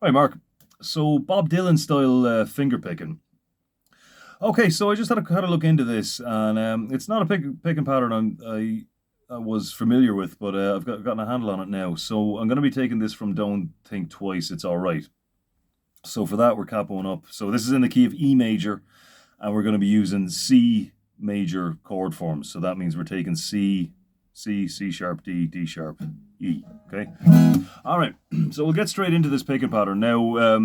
Hi, Mark. So Bob Dylan style finger picking. Okay, so I just had a look into this, and it's not a picking pattern I was familiar with, but gotten a handle on it now. So I'm going to be taking this from "Don't Think Twice, It's All Right." So for that, we're capoing up. So this is in the key of E major, and we're going to be using C major chord forms. So that means we're taking C, C, C sharp, D, D sharp, E. Okay. All right, so we'll get straight into this picking pattern. Now,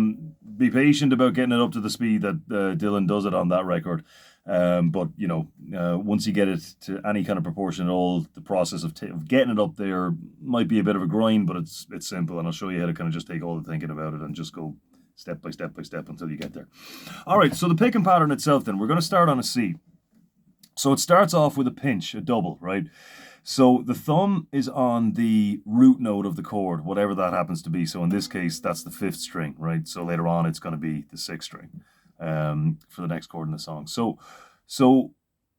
be patient about getting it up to the speed that Dylan does it on that record. But, once you get it to any kind of proportion at all, the process of getting it up there might be a bit of a grind, but it's simple. And I'll show you how to kind of just take all the thinking about it and just go step by step by step until you get there. All right, so the picking pattern itself then, we're going to start on a C. So it starts off with a pinch, a double, right? So the thumb is on the root note of the chord, whatever that happens to be. So in this case, that's the fifth string, right? So later on, it's going to be the sixth string for the next chord in the song. So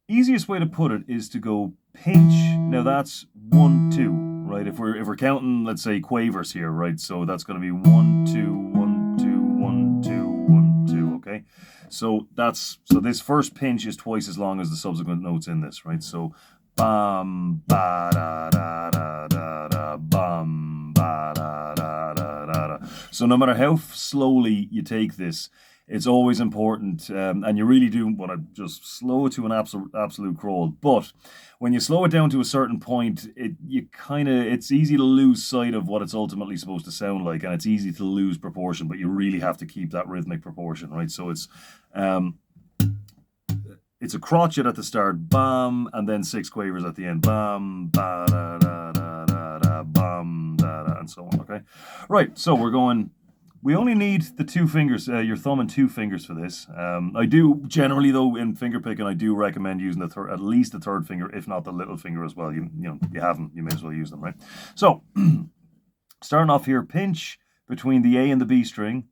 easiest way to put it is to go pinch. Now that's 1, 2, right? If we're counting, let's say quavers here, right? So that's going to be 1, 2, 1, 2, 1, 2, 1, 2. Okay. So this first pinch is twice as long as the subsequent notes in this, right? So bum ba da da da da da bum ba da da da da da. So no matter how slowly you take this, it's always important, and you really do want to just slow it to an absolute crawl. But when you slow it down to a certain point, it's easy to lose sight of what it's ultimately supposed to sound like, and it's easy to lose proportion. But you really have to keep that rhythmic proportion, right? So it's a crotchet at the start, bam, and then 6 quavers at the end, bam, ba da da da da da, bam, da da, and so on. Okay, right. So we only need the 2 fingers, your thumb and 2 fingers for this. I do generally, though, in finger picking, I do recommend using at least the third finger, if not the little finger as well. You have them, you may as well use them, right? So starting off here, pinch between the A and the B string.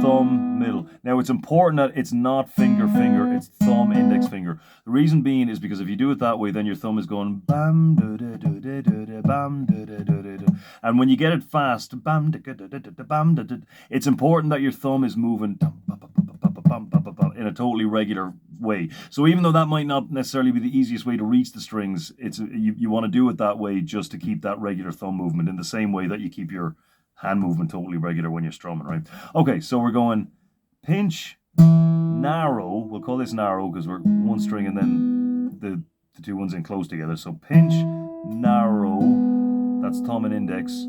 Thumb, middle. Now it's important that it's not finger, it's thumb, index finger. The reason being is because if you do it that way, then your thumb is going bam da da da da da da bam da da da da da. And when you get it fast, bam da da da da da bam da da, it's important that your thumb is moving in a totally regular way. So even though that might not necessarily be the easiest way to reach the strings, you want to do it that way just to keep that regular thumb movement in the same way that you keep your hand movement totally regular when you're strumming, right? Okay, so we're going pinch, narrow. We'll call this narrow because we're one string and then the 2 ones in close together. So pinch, narrow, that's thumb and index.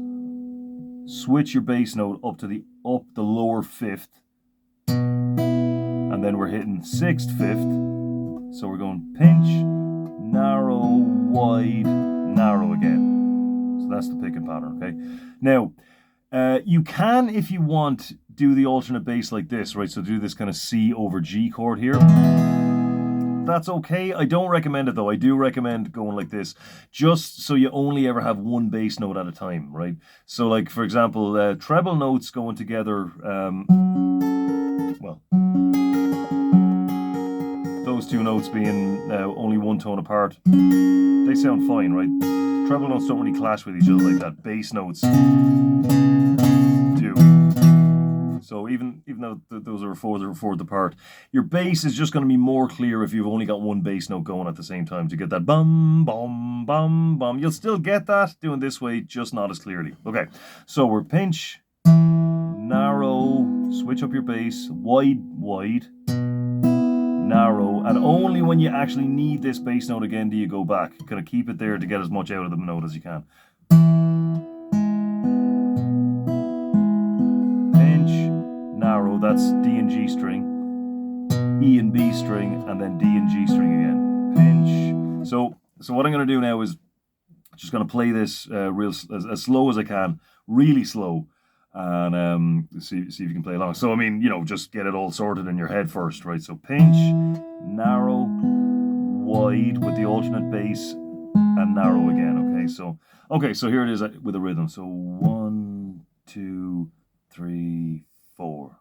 Switch your bass note up the lower 5th. And then we're hitting 6th, 5th. So we're going pinch, narrow, wide, narrow again. So that's the picking pattern, okay? Now, you can, if you want, do the alternate bass like this, right? So do this kind of C over G chord here. That's okay. I don't recommend it, though. I do recommend going like this, just so you only ever have one bass note at a time, right? So, like, for example, treble notes going together, those 2 notes being only 1 tone apart, they sound fine, right? Treble notes don't really clash with each other like that. Bass notes do. So even though those are fourth apart, your bass is just going to be more clear if you've only got one bass note going at the same time to get that bum, bum, bum, bum. You'll still get that doing this way, just not as clearly. Okay, so we're pinch, narrow, switch up your bass, wide, wide, narrow, and only when you actually need this bass note again do you go back. Kind of keep it there to get as much out of the note as you can. Pinch, narrow, that's D and G string, E and B string, and then D and G string again. Pinch. So what I'm going to do now is just going to play this real as slow as I can, really slow, and see if you can play along. So I mean, just get it all sorted in your head first, right? So pinch, narrow, wide with the alternate bass, and narrow again. Okay, so here it is with a rhythm. So 1, 2, 3, 4.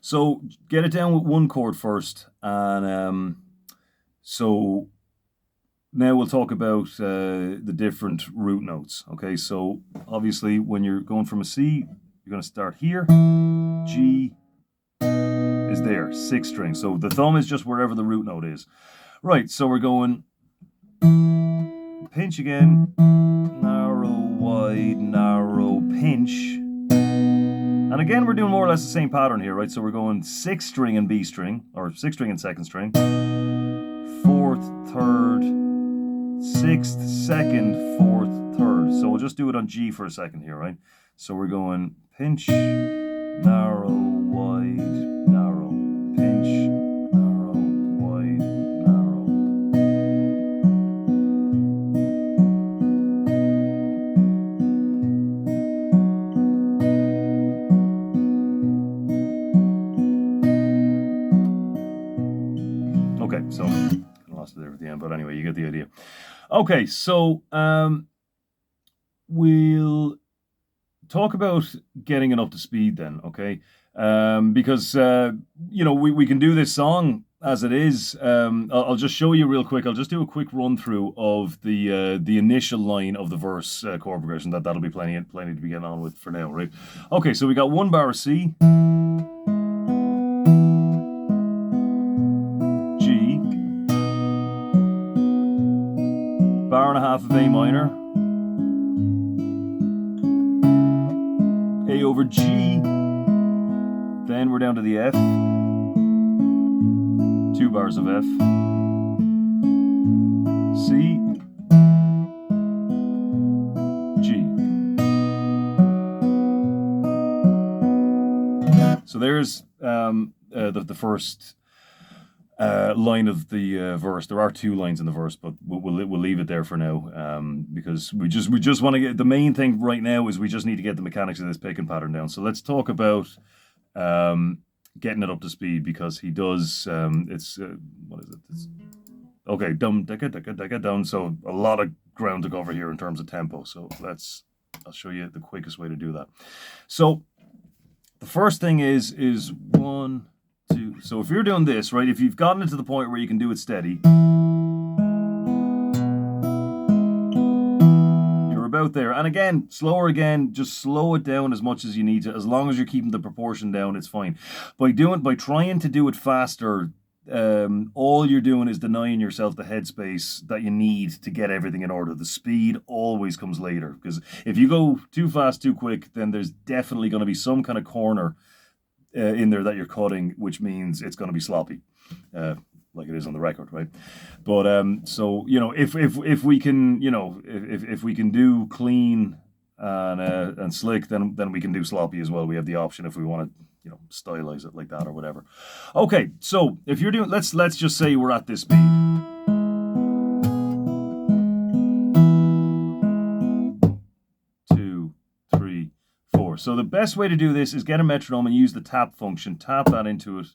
So get it down with one chord first, and so now we'll talk about the different root notes. Okay, so obviously when you're going from a C, you're going to start here. G is there, 6th string. So the thumb is just wherever the root note is. Right, so we're going pinch again, narrow, wide, narrow, pinch. And again, we're doing more or less the same pattern here, right? So we're going 6th string and B string, or 6th string and 2nd string, 4th, 3rd, 6th, 2nd, 4th, 3rd. So we'll just do it on G for a second here, right? So we're going pinch, narrow, wide, narrow, pinch, narrow, wide, narrow. Okay, so I lost it there at the end, but anyway, you get the idea. Okay, so we'll talk about getting it up to speed then, okay? Because you know, we can do this song as it is. I'll just show you real quick. I'll just do a quick run through of the initial line of the verse chord progression. That'll be plenty to be getting on with for now, right? Okay, so we got 1 bar of C, G, bar and a half of A minor, A over G, then we're down to the F, 2 bars of F, C, G. So there's the first line of the verse. There are 2 lines in the verse, but we'll leave it there for now, because we just want to get, the main thing right now is we just need to get the mechanics of this picking pattern down. So let's talk about getting it up to speed, because he does it's what is it? It's, okay, dum down. So a lot of ground to cover here in terms of tempo. So I'll show you the quickest way to do that. So the first thing is 1, 2. So if you're doing this, right, if you've gotten it to the point where you can do it steady, you're about there. And again, slower again, just slow it down as much as you need to. As long as you're keeping the proportion down, it's fine. By trying to do it faster, all you're doing is denying yourself the headspace that you need to get everything in order. The speed always comes later, because if you go too fast, too quick, then there's definitely going to be some kind of corner in there that you're cutting, which means it's going to be sloppy, like it is on the record, right? But so you know, if we can, you know, if we can do clean and slick, then we can do sloppy as well. We have the option if we want to, you know, stylize it like that or whatever. Okay, so if you're doing, let's just say we're at this speed. 2, 3, 4. So the best way to do this is get a metronome and use the tap function. Tap that into it.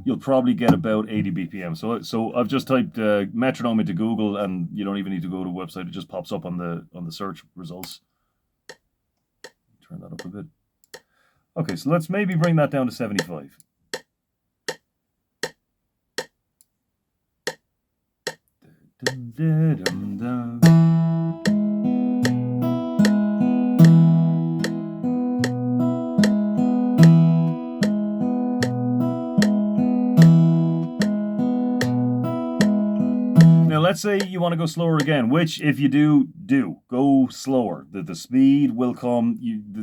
You'll probably get about 80 BPM. So I've just typed metronome into Google, and you don't even need to go to a website. It just pops up on the search results. Turn that up a bit. Okay, so let's maybe bring that down to 75. Now let's say you want to go slower again, which if you do go slower. The speed will come.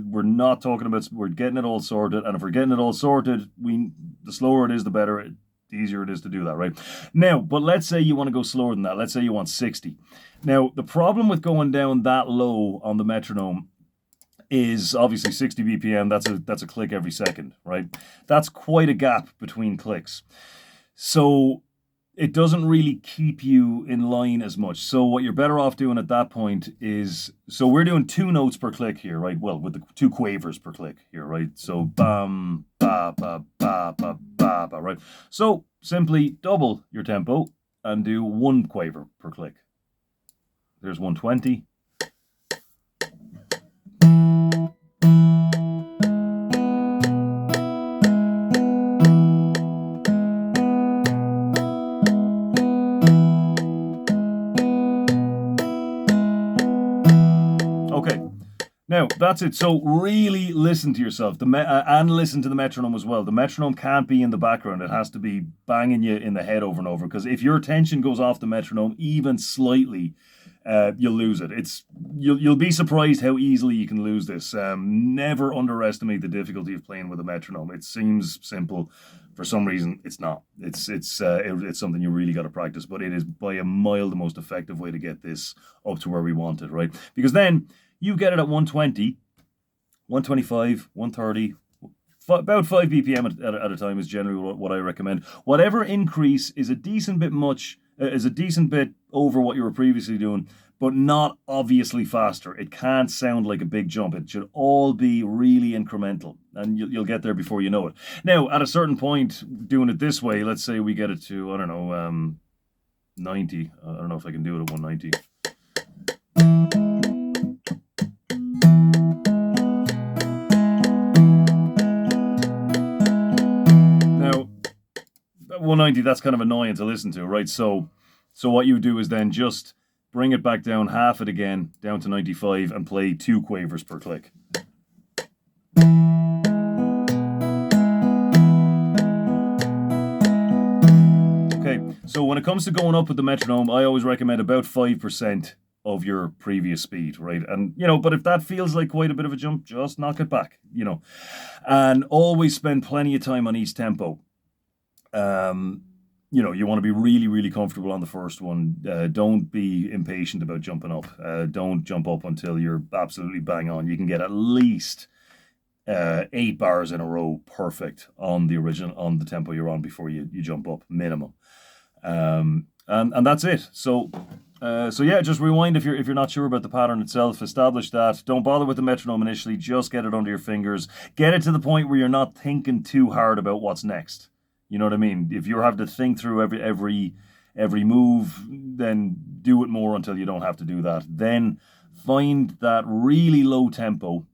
We're not talking about, we're getting it all sorted, and if we're getting it all sorted, the slower it is, the better, the easier it is to do that, right? Now, but let's say you want to go slower than that. Let's say you want 60. Now, the problem with going down that low on the metronome is obviously 60 BPM. That's a click every second, right? That's quite a gap between clicks. So it doesn't really keep you in line as much. So what you're better off doing at that point is, so we're doing 2 notes per click here, right? Well, with the 2 quavers per click here, right? So bam, ba, ba, ba, ba, ba, ba, right? So simply double your tempo and do 1 quaver per click. There's 120. Now, that's it. So really listen to yourself and listen to the metronome as well. The metronome can't be in the background. It has to be banging you in the head over and over, because if your attention goes off the metronome even slightly, you'll lose it. You'll be surprised how easily you can lose this. Never underestimate the difficulty of playing with a metronome. It seems simple. For some reason, it's not. It's something you really got to practice, but it is by a mile the most effective way to get this up to where we want it, right? Because then you get it at 120, 125, 130, about 5 BPM at a time is generally what I recommend. Whatever increase is a decent bit over what you were previously doing, but not obviously faster. It can't sound like a big jump. It should all be really incremental, and you'll get there before you know it. Now, at a certain point, doing it this way, let's say we get it to, I don't know, 90. I don't know if I can do it at 190. Now, at 190, that's kind of annoying to listen to, right? So what you do is then just bring it back down, half it again, down to 95, and play 2 quavers per click. Okay, so when it comes to going up with the metronome, I always recommend about 5% of your previous speed, right? And, but if that feels like quite a bit of a jump, just knock it back, and always spend plenty of time on each tempo. You want to be really, really comfortable on the first one. Don't be impatient about jumping up. Don't jump up until you're absolutely bang on. You can get at least 8 bars in a row perfect on the tempo you're on before you jump up, minimum. And that's it. So yeah, just rewind if you're not sure about the pattern itself. Establish that. Don't bother with the metronome initially. Just get it under your fingers. Get it to the point where you're not thinking too hard about what's next. You know what I mean? If you have to think through every move, then do it more until you don't have to do that. Then find that really low tempo.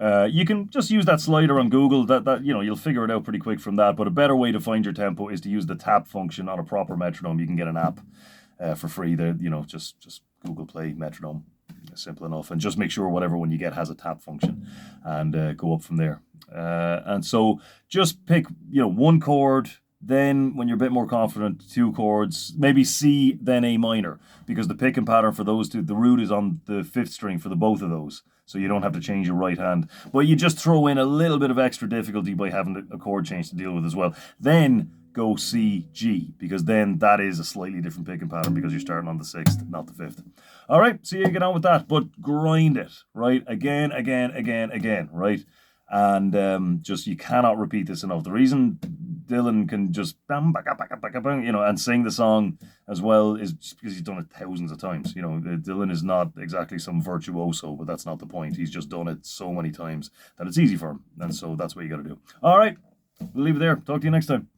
You can just use that slider on Google. That you'll figure it out pretty quick from that. But a better way to find your tempo is to use the tap function on a proper metronome. You can get an app for free. There, just Google Play metronome. Simple enough, and just make sure whatever one you get has a tap function, and go up from there. And so just pick 1 chord, then when you're a bit more confident, 2 chords, maybe C, then A minor, because the picking pattern for those two, the root is on the 5th string for the both of those, so you don't have to change your right hand, but you just throw in a little bit of extra difficulty by having a chord change to deal with as well. Then go C, G, because then that is a slightly different picking pattern because you're starting on the 6th, not the 5th. All right, so you get on with that, but grind it, right? Again, right? And just, you cannot repeat this enough. The reason Dylan can just and sing the song as well is just because he's done it thousands of times. Dylan is not exactly some virtuoso, but that's not the point. He's just done it so many times that it's easy for him, and so that's what you got to do. All right, we'll leave it there. Talk to you next time.